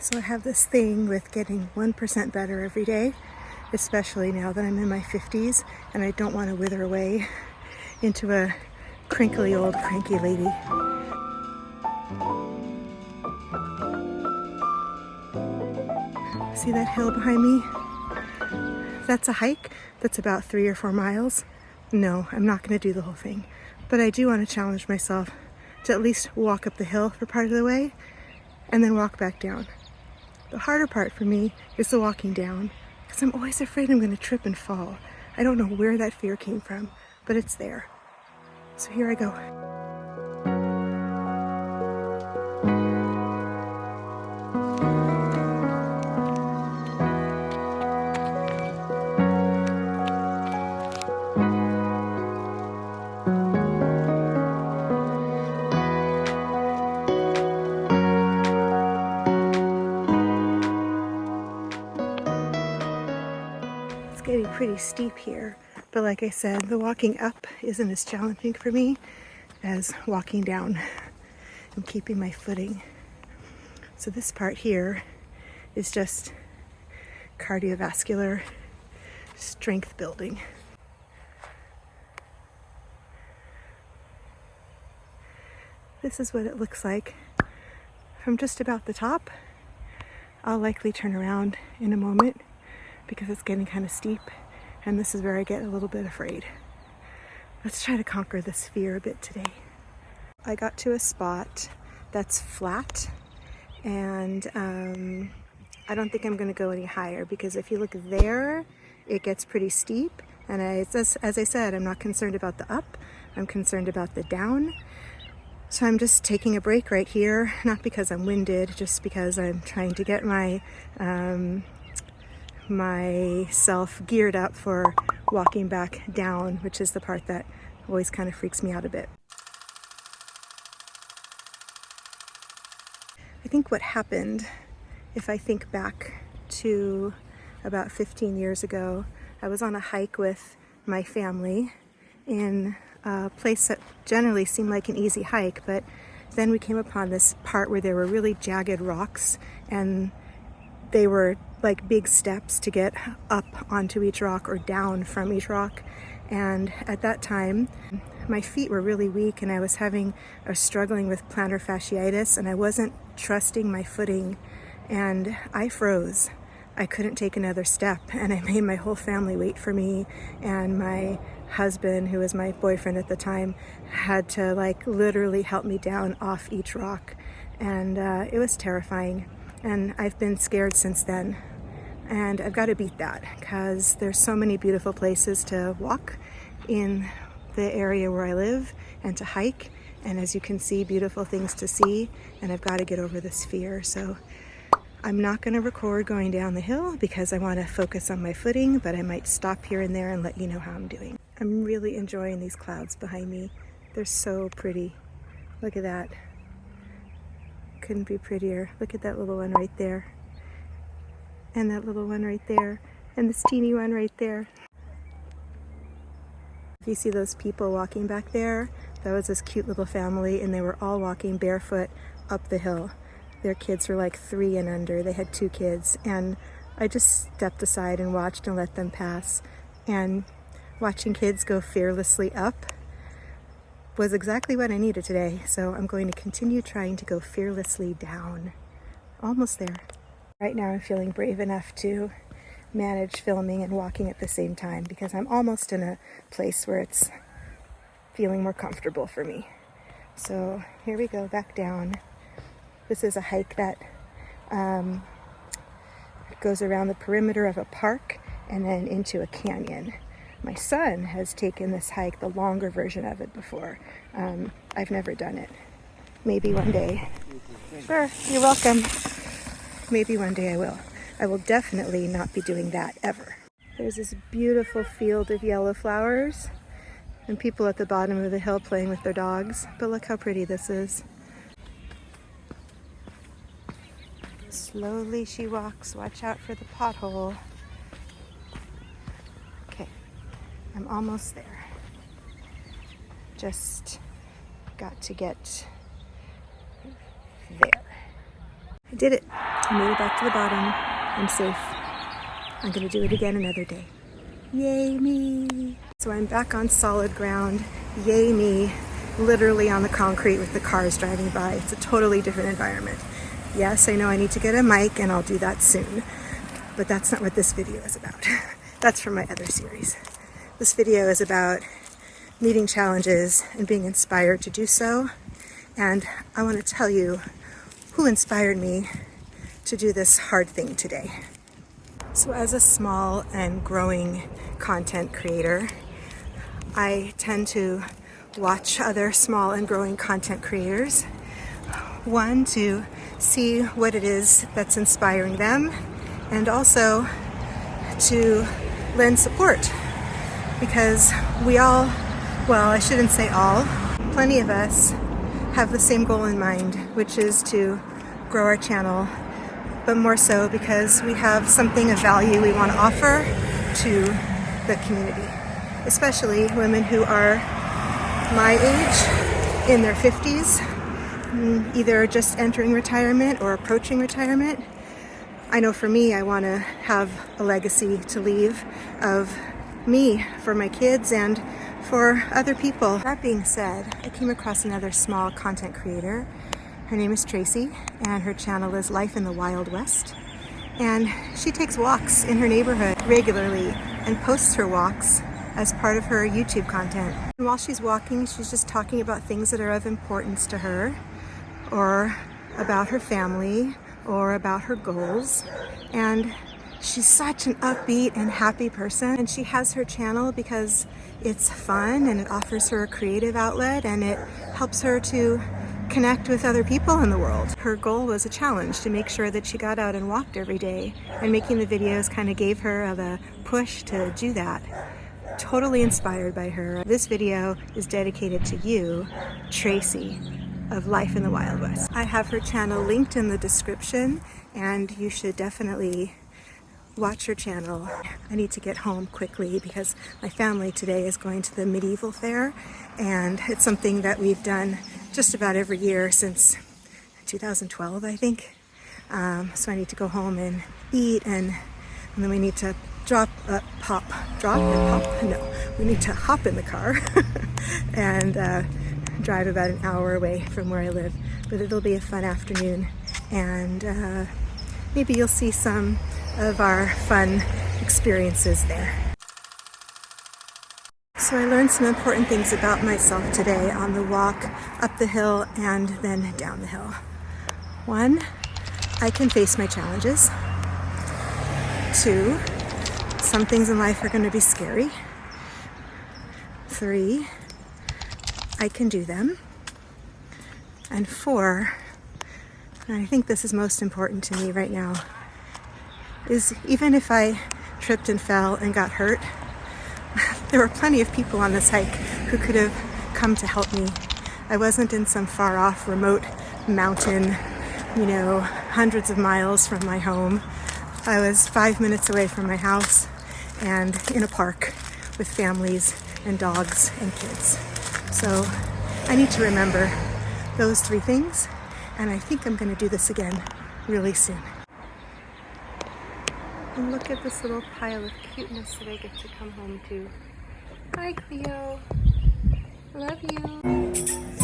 So I have this thing with getting 1% better every day, especially now that I'm in my 50s and I don't want to wither away into a crinkly old cranky lady. See that hill behind me? That's a hike that's about 3 or 4 miles. No, I'm not going to do the whole thing, but I do want to challenge myself to at least walk up the hill for part of the way and then walk back down. The harder part for me is the walking down, because I'm always afraid I'm going to trip and fall. I don't know where that fear came from, but it's there. So here I go. Getting pretty steep here, but like I said, the walking up isn't as challenging for me as walking down. I'm keeping my footing. So this part here is just cardiovascular strength building. This is what it looks like from just about the top. I'll likely turn around in a moment because it's getting kind of steep, and this is where I get a little bit afraid. Let's try to conquer this fear a bit today. I got to a spot that's flat, and I don't think I'm going to go any higher, because if you look there, it gets pretty steep, and as I said, I'm not concerned about the up, I'm concerned about the down. So I'm just taking a break right here, not because I'm winded, just because I'm trying to get myself geared up for walking back down, which is the part that always kind of freaks me out a bit. I think what happened, if I think back to about 15 years ago, I was on a hike with my family in a place that generally seemed like an easy hike, but then we came upon this part where there were really jagged rocks, and they were like big steps to get up onto each rock or down from each rock. And at that time, my feet were really weak, and I was struggling with plantar fasciitis, and I wasn't trusting my footing, and I froze. I couldn't take another step, and I made my whole family wait for me, and my husband, who was my boyfriend at the time, had to like literally help me down off each rock, and it was terrifying. And I've been scared since then, and I've got to beat that, because there's so many beautiful places to walk in the area where I live and to hike, and as you can see, beautiful things to see, and I've got to get over this fear. So I'm not going to record going down the hill because I want to focus on my footing, but I might stop here and there and let you know how I'm doing. I'm really enjoying these clouds behind me. They're so pretty. Look at that. Couldn't be prettier. Look at that little one right there, and that little one right there, and this teeny one right there. If you see those people walking back there, that was this cute little family, and they were all walking barefoot up the hill. Their kids were like 3 and under. They had 2 kids, and I just stepped aside and watched and let them pass. And watching kids go fearlessly up was exactly what I needed today. So I'm going to continue trying to go fearlessly down. Almost there. Right now I'm feeling brave enough to manage filming and walking at the same time, because I'm almost in a place where it's feeling more comfortable for me. So here we go, back down. This is a hike that goes around the perimeter of a park and then into a canyon. My son has taken this hike, the longer version of it, before. I've never done it. Maybe one day. Sure, you're welcome. Maybe one day I will. I will definitely not be doing that ever. There's this beautiful field of yellow flowers and people at the bottom of the hill playing with their dogs. But look how pretty this is. Slowly she walks. Watch out for the pothole. Okay, I'm almost there. Just got to get there. I did it. I made it back to the bottom. I'm safe. I'm gonna do it again another day. Yay me! So I'm back on solid ground. Yay me! Literally on the concrete with the cars driving by. It's a totally different environment. Yes, I know I need to get a mic and I'll do that soon, but that's not what this video is about. That's from my other series. This video is about meeting challenges and being inspired to do so. And I want to tell you who inspired me to do this hard thing today. So as a small and growing content creator, I tend to watch other small and growing content creators. One, to see what it is that's inspiring them, and also to lend support. Because we all, well, I shouldn't say all, plenty of us have the same goal in mind, which is to grow our channel, but more so because we have something of value we want to offer to the community, especially women who are my age, in their 50s, either just entering retirement or approaching retirement. I know for me, I want to have a legacy to leave of me for my kids and for other people. That being said, I came across another small content creator. Her name is Tracie, and her channel is Life in the Wild West. And she takes walks in her neighborhood regularly and posts her walks as part of her YouTube content. And while she's walking, she's just talking about things that are of importance to her, or about her family, or about her goals. And she's such an upbeat and happy person. And she has her channel because it's fun and it offers her a creative outlet and it helps her to connect with other people in the world. Her goal was a challenge to make sure that she got out and walked every day, and making the videos kind of gave her the push to do that. Totally inspired by her. This video is dedicated to you, Tracie, of Life in the Wild West. I have her channel linked in the description, and you should definitely watch her channel. I need to get home quickly because my family today is going to the medieval fair, and it's something that we've done just about every year since 2012, I think. So I need to go home and eat, and then we need to we need to hop in the car and drive about an hour away from where I live. But it'll be a fun afternoon, and maybe you'll see some of our fun experiences there. So I learned some important things about myself today on the walk up the hill and then down the hill. 1, I can face my challenges. 2, some things in life are going to be scary. 3, I can do them. And 4, and I think this is most important to me right now, is even if I tripped and fell and got hurt, there were plenty of people on this hike who could have come to help me. I wasn't in some far off remote mountain, hundreds of miles from my home. I was 5 minutes away from my house and in a park with families and dogs and kids. So I need to remember those 3 things, and I think I'm going to do this again really soon. And look at this little pile of cuteness that I get to come home to. Hi, Cleo. Love you.